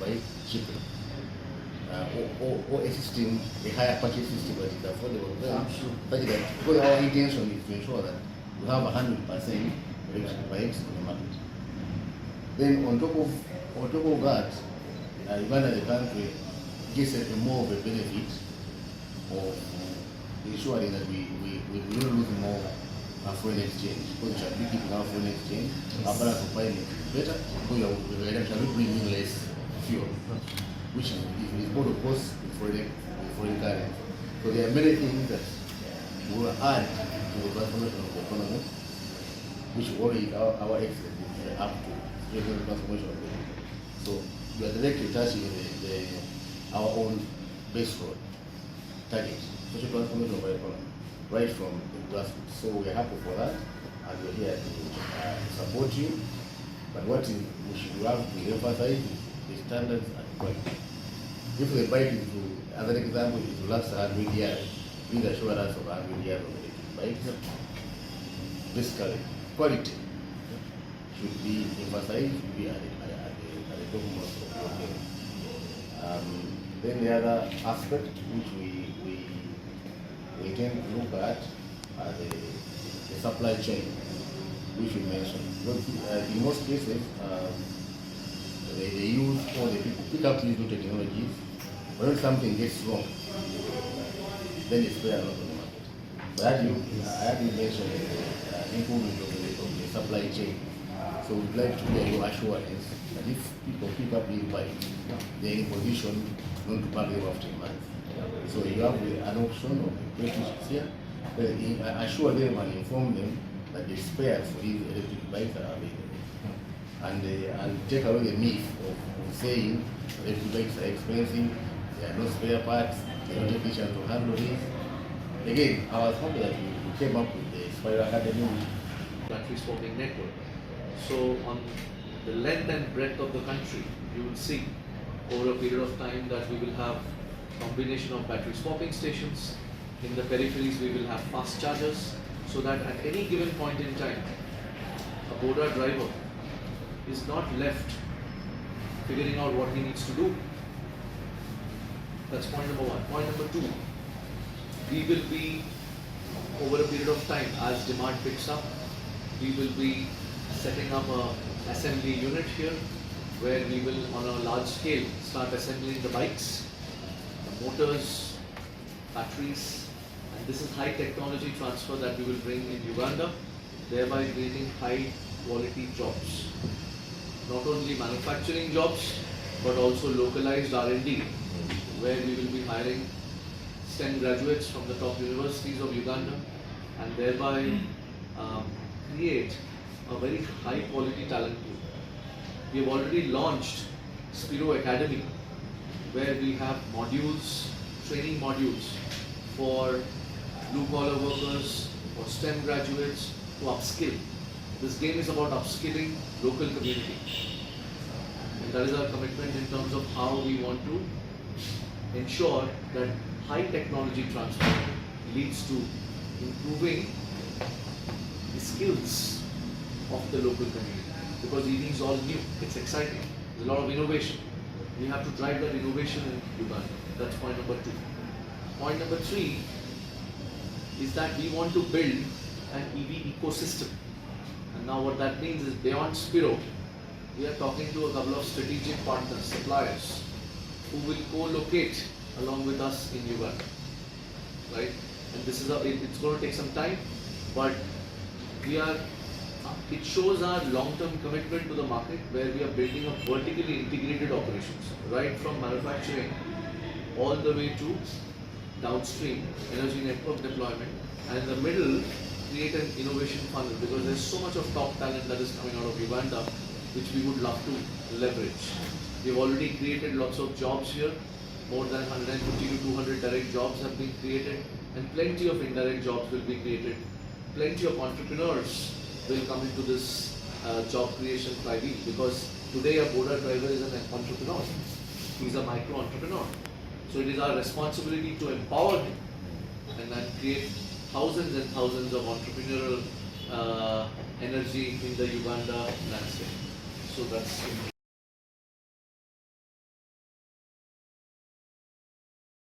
buy cheaply. Or a system, a higher purchase system that is affordable. Such that, because our intention is to ensure that we have 100% electric bikes in the market. Then on top of that, Uganda the country gets a more of a benefit of ensuring that we don't lose more foreign exchange. Because we shall be keeping our foreign exchange, our balance of payment is better, because we shall be bringing in less fuel, which is more of course in foreign currency. So there are many things that will add to the transformation of the economy, which already our excellence is up to the transformation of the economy. So we are directly touching our own base road target, social transformation of our economy, right from the grassroots. So we are happy for that, and we're here to support you. But what we should have to emphasize is the standards and quality. If the bike is to, as an example, is to last 100 years, please assure us of 100 years of electric bikes. Basically, quality should be emphasized, should be at the topmost of your game. Then the other aspect which we tend to look at are the supply chain, which we mentioned. Because, in most cases, they use or the people pick up these new technologies, but when something gets wrong, then it's very a lot on the market. But I had mentioned improvement of the supply chain. So we'd like to get your assurance that if people pick up these bikes, they're in position not to pack them after a month. So you have an option of the British here, assure them and inform them that the spares for these electric bikes are available. And take away the myth of saying electric bikes are expensive, there are no spare parts, they don't take efficient to handle this. Again, I was happy that we came up with the Spiral Academy battery swapping network. So on the length and breadth of the country, you will see over a period of time that we will have combination of battery swapping stations. In the peripheries, we will have fast chargers, so that at any given point in time, a Boda driver is not left figuring out what he needs to do. That's point number one. Point number two, we will be, over a period of time, as demand picks up, we will be setting up an assembly unit here, where we will, on a large scale, start assembling the bikes, the motors, batteries, and this is high technology transfer that we will bring in Uganda, thereby creating high quality jobs. Not only manufacturing jobs, but also localized R&D, where we will be hiring STEM graduates from the top universities of Uganda, and thereby create a very high quality talent pool. We have already launched Spiro Academy, where we have modules, training modules for blue collar workers, for STEM graduates to upskill. This game is about upskilling local community. And that is our commitment in terms of how we want to ensure that high technology transfer leads to improving the skills of the local community. Because EV is all new, it's exciting, there's a lot of innovation. We have to drive that innovation in Uganda. That's point number two. Point number three is that we want to build an EV ecosystem. And now what that means is, beyond Spiro, we are talking to a couple of strategic partners, suppliers, who will co-locate along with us in Uganda, right? And this is it's going to take some time, but it shows our long-term commitment to the market, where we are building a vertically integrated operations, right from manufacturing all the way to downstream energy network deployment, and in the middle create an innovation funnel, because there's so much of top talent that is coming out of Uganda, which we would love to leverage. We've already created lots of jobs here. More than 150 to 200 direct jobs have been created, and plenty of indirect jobs will be created. Plenty of entrepreneurs will come into this job creation flywheel, because today a Boda driver is an entrepreneur. He's a micro entrepreneur. So it is our responsibility to empower him and then create thousands and thousands of entrepreneurial energy in the Uganda landscape. So that's